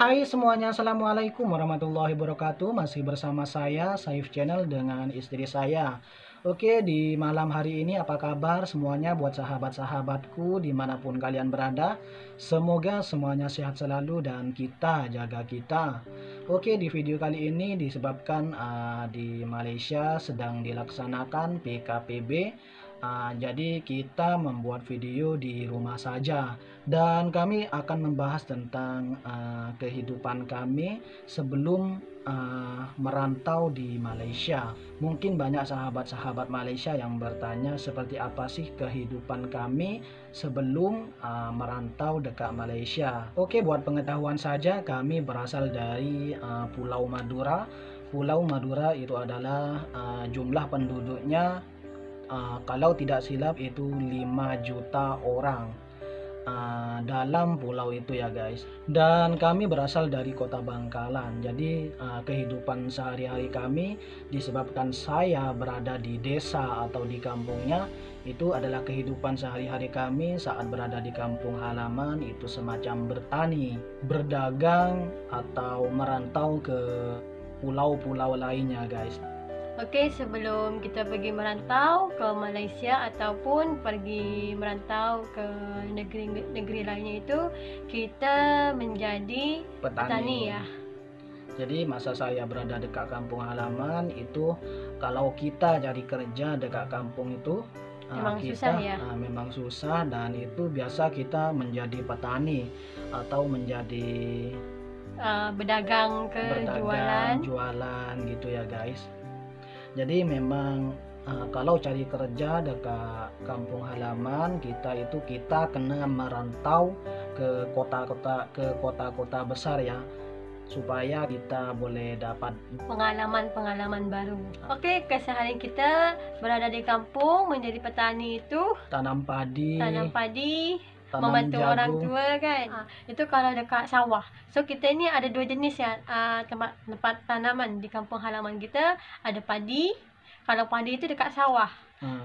Hai semuanya, Assalamualaikum warahmatullahi wabarakatuh. Masih bersama saya, Saif Channel, dengan istri saya. Oke, di malam hari ini apa kabar semuanya buat sahabat-sahabatku dimanapun kalian berada. Semoga semuanya sehat selalu dan kita jaga kita. Oke, di video kali ini disebabkan di Malaysia sedang dilaksanakan PKPB. Jadi kita membuat video di rumah saja, dan kami akan membahas tentang kehidupan kami sebelum merantau di Malaysia. Mungkin banyak sahabat-sahabat Malaysia yang bertanya seperti apa sih kehidupan kami sebelum merantau dekat Malaysia. Oke, buat pengetahuan saja, kami berasal dari Pulau Madura. Pulau Madura itu adalah jumlah penduduknya, kalau tidak silap itu 5 juta orang dalam pulau itu ya guys. Dan kami berasal dari kota Bangkalan. Jadi kehidupan sehari-hari kami, disebabkan saya berada di desa atau di kampungnya, itu adalah kehidupan sehari-hari kami saat berada di kampung halaman. Itu semacam bertani, berdagang, atau merantau ke pulau-pulau lainnya guys. Oke, sebelum kita pergi merantau ke Malaysia ataupun pergi merantau ke negeri-negeri lainnya, itu kita menjadi petani ya. Jadi masa saya berada dekat kampung halaman itu, kalau kita cari kerja dekat kampung itu Memang kita susah ya. Memang susah, dan itu biasa kita menjadi petani atau menjadi berdagang jualan gitu ya guys. Jadi memang kalau cari kerja dekat kampung halaman kita itu, kita kena merantau ke kota-kota besar ya, supaya kita boleh dapat pengalaman baru. Oke, keseharian kita berada di kampung menjadi petani itu tanam padi, membantu jagung, orang tua kan. Itu kalau dekat sawah. So kita ini ada dua jenis ya, tempat tanaman di kampung halaman kita. Ada padi. Kalau padi itu dekat sawah.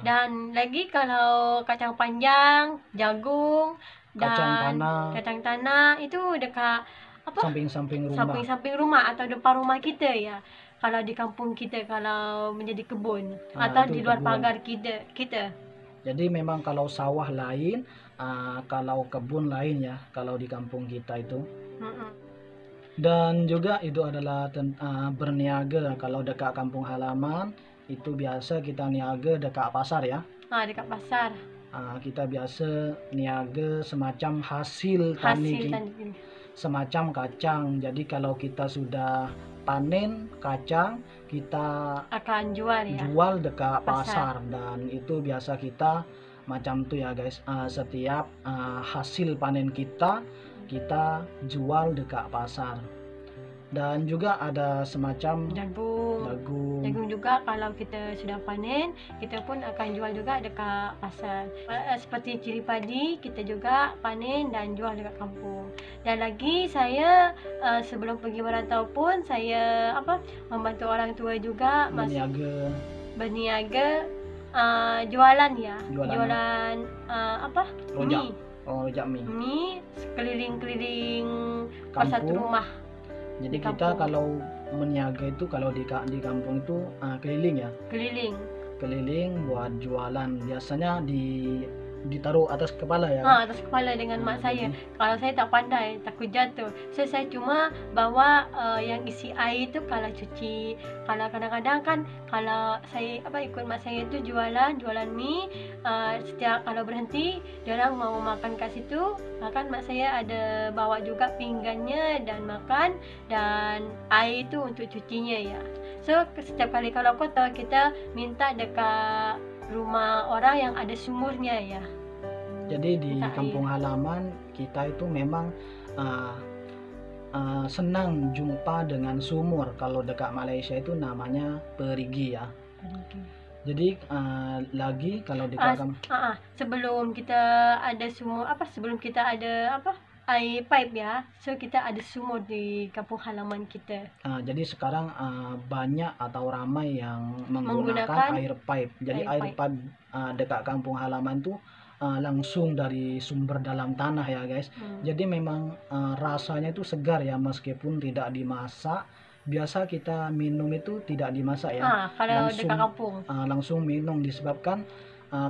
Dan lagi kalau kacang panjang, jagung, dan kacang tanah itu dekat samping rumah atau depan rumah kita ya. Kalau di kampung kita, kalau menjadi kebun atau di luar pagar kita. Jadi memang kalau sawah lain, kalau kebun lain ya, kalau di kampung kita itu. Dan juga itu adalah berniaga. Kalau dekat kampung halaman itu biasa kita niaga dekat pasar ya. Dekat pasar. Kita biasa niaga semacam hasil tani, semacam kacang. Jadi kalau kita sudah panen kacang, kita akan jual dekat pasar. Dan itu biasa kita macam tuh ya guys, setiap hasil panen kita jual dekat pasar. Dan juga ada semacam jagung juga, kalau kita sudah panen kita pun akan jual juga dekat pasar. Seperti ciri padi, kita juga panen dan jual dekat kampung. Dan lagi saya sebelum pergi merantau pun saya membantu orang tua juga, berniaga, jualan mie keliling-keliling satu rumah. Jadi kita kalau meniaga itu, kalau di kampung itu keliling buat jualan. Biasanya ditaruh atas kepala ya. Atas kepala dengan mak saya. Kalau saya tak pandai, takut jatuh. So saya cuma bawa yang isi air itu kalau cuci. Kalau kadang-kadang kan kalau saya ikut mak saya itu jualan mie, setiap kalau berhenti dia orang mau makan kat situ, makan, mak saya ada bawa juga pinggannya dan makan, dan air itu untuk cucinya ya. So setiap kali kalau kotor kita minta dekat rumah orang yang ada sumurnya ya. Jadi di kampung halaman kita itu memang senang jumpa dengan sumur. Kalau dekat Malaysia itu namanya perigi ya. Jadi lagi kalau dekat sebelum kita ada sumur, sebelum kita ada air pipe ya, so kita ada sumur di kampung halaman kita. Jadi sekarang banyak atau ramai yang menggunakan air pipe. Jadi air pipe dekat kampung halaman tuh langsung dari sumber dalam tanah ya guys. Jadi memang rasanya itu segar ya, meskipun tidak dimasak. Biasa kita minum itu tidak dimasak ya, Kalau langsung dekat kampung. langsung minum, disebabkan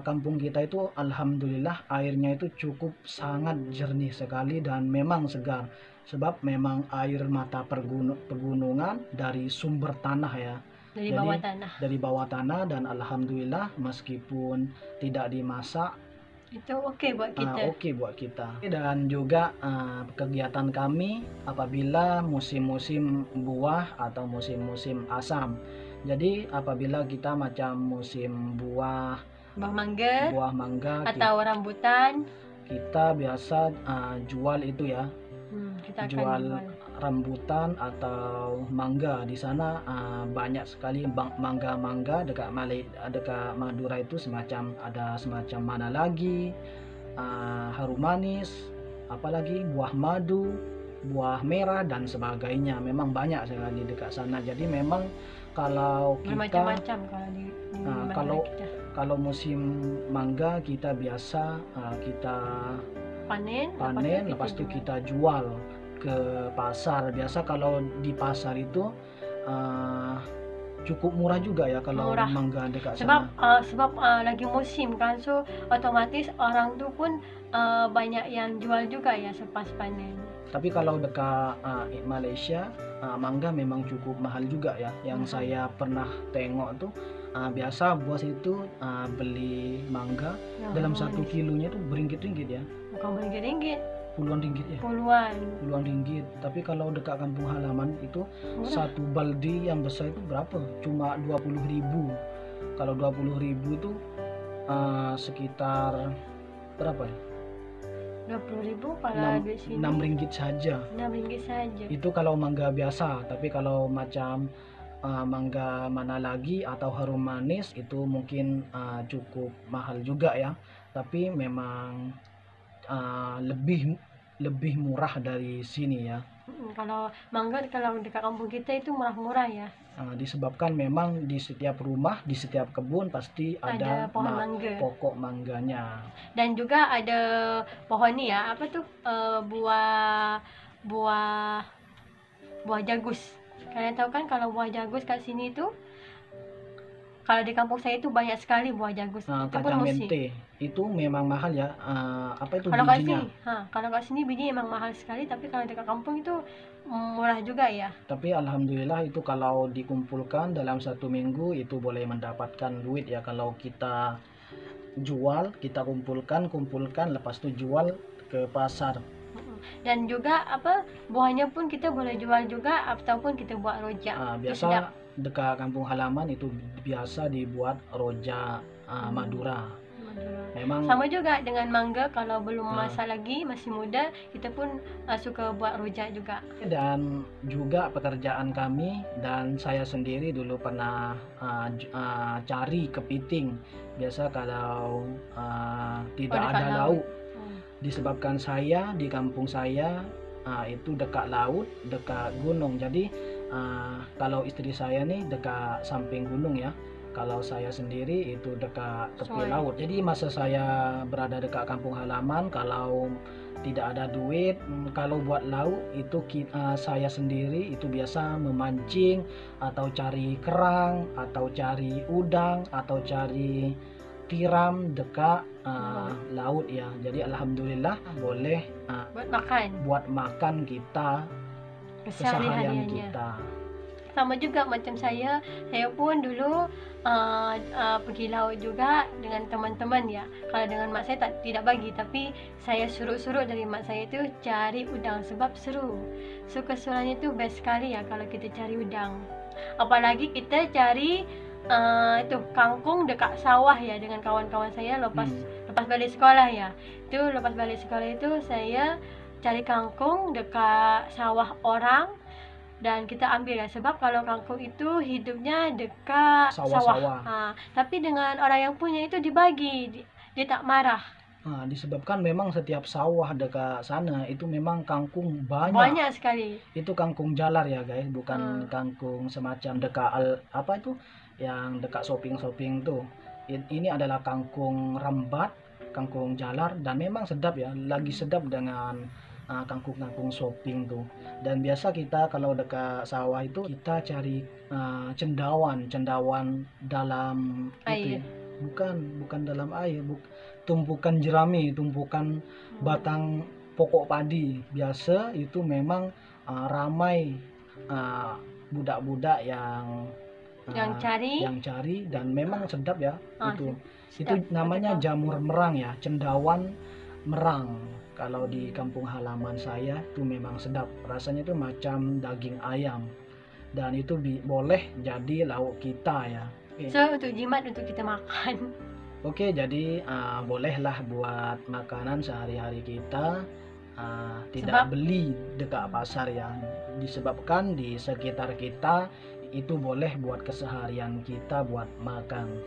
kampung kita itu alhamdulillah airnya itu cukup sangat jernih sekali dan memang segar, sebab memang air mata pegunungan dari sumber tanah ya, Dari jadi bawah tanah. dari bawah tanah, dan alhamdulillah meskipun tidak dimasak Itu oke buat kita. oke buat kita. Dan juga kegiatan kami apabila musim-musim buah atau musim-musim asam. Jadi apabila kita macam musim buah Buah mangga kita, atau rambutan, biasa jual itu ya, kita akan jual jual. rambutan atau mangga. Di sana banyak sekali mangga dekat dekat Madura itu, ada semacam mana lagi, harum manis, apalagi buah madu, buah merah dan sebagainya. Memang banyak sekali dekat sana. Jadi memang kalau kita Bermacam-macam kalau di kalau kita. kalau musim mangga kita biasa kita Panen, lepas itu kita jual ke pasar. Biasa kalau di pasar itu cukup murah juga ya kalau Murah. mangga dekat Sebab sana. lagi musim kan, so otomatis orang tuh pun banyak yang jual juga ya sepas panen. Tapi kalau dekat Malaysia mangga memang cukup mahal juga ya. Yang saya pernah tengok tuh biasa bos itu beli mangga dalam 1 kilonya tuh beringgit-ringgit ya, Bukan beringgit-ringgit, puluhan ringgit ya, puluhan. puluhan ringgit. Tapi kalau dekat kampung halaman itu Murah. 1 baldi yang besar itu berapa? Cuma 20.000. Kalau 20.000 itu sekitar berapa ya? 20.000 kalau di sini 6 ringgit saja. 6 ringgit saja. Itu kalau mangga biasa. Tapi kalau macam mangga mana lagi atau harum manis itu mungkin cukup mahal juga ya. Tapi memang lebih murah dari sini ya. Kalau mangga kalau dekat kampung kita itu murah-murah ya. Disebabkan memang di setiap rumah, di setiap kebun pasti ada Pohon mangga. pokok mangganya. Dan juga ada pohon nih ya, apa tuh, buah jagus. Kalian tahu kan kalau buah jagus kat sini tuh, kalau di kampung saya itu banyak sekali buah jagus. Itu pun Kacang musim. mente itu memang mahal ya. Apa itu Kalau kat bijinya? sini, kalau kat sini biji emang mahal sekali, tapi kalau dekat kampung itu murah juga ya. Tapi alhamdulillah itu kalau dikumpulkan dalam 1 minggu itu boleh mendapatkan duit ya. Kalau kita jual, kita kumpulkan lepas itu jual ke pasar. Dan juga buahnya pun kita boleh jual juga ataupun kita buat rojak. Itu sedap. Biasa dekat kampung halaman itu biasa dibuat rojak Madura. Memang Sama juga dengan mangga, kalau belum masak lagi, masih muda, kita pun suka buat rojak juga. Dan juga pekerjaan kami dan saya sendiri dulu pernah cari kepiting. Biasa kalau tidak dekat ada laut. lauk, disebabkan saya di kampung saya itu dekat laut, dekat gunung. Jadi kalau istri saya nih dekat samping gunung ya, kalau saya sendiri itu dekat tepi laut. Jadi masa saya berada dekat kampung halaman, kalau tidak ada duit, kalau buat lauk itu saya sendiri itu biasa memancing atau cari kerang atau cari udang atau cari tiram dekat laut ya. Jadi alhamdulillah boleh buat makan kita keseharian kita. Sama juga macam saya pun dulu pergi laut juga dengan teman-teman ya. Kalau dengan mak saya tidak bagi, tapi saya suruh dari mak saya itu cari udang sebab seru. So keseruannya itu best sekali ya kalau kita cari udang. Apalagi kita cari itu kangkung dekat sawah ya dengan kawan-kawan saya lepas balik sekolah ya. Itu lepas balik sekolah itu saya cari kangkung dekat sawah orang. Dan kita ambil ya, sebab kalau kangkung itu hidupnya dekat sawah. Tapi dengan orang yang punya itu dibagi, dia tak marah. Disebabkan memang setiap sawah dekat sana itu memang kangkung banyak. Banyak sekali. Itu kangkung jalar ya guys, bukan kangkung semacam dekat apa itu yang dekat shopping tuh. Ini adalah kangkung rambat kangkung jalar, dan memang sedap ya, lagi sedap dengan kangkung-kangkung shopping tuh. Dan biasa kita kalau dekat sawah itu kita cari cendawan dalam itu Air. ya. Bukan dalam air, tumpukan jerami, tumpukan batang pokok padi. Biasa itu memang ramai budak-budak yang cari, dan memang sedap ya. Itu sedap. namanya jamur merang ya, cendawan merang. Kalau di kampung halaman saya itu memang sedap, rasanya itu macam daging ayam, dan itu boleh jadi lauk kita ya. So untuk jimat untuk kita makan. Oke, jadi bolehlah buat makanan sehari-hari kita, tidak beli dekat pasar ya, disebabkan di sekitar kita itu boleh buat keseharian kita buat makan.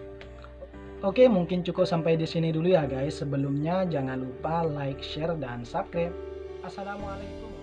Oke, mungkin cukup sampai di sini dulu ya guys. Sebelumnya jangan lupa like, share, dan subscribe. Assalamualaikum.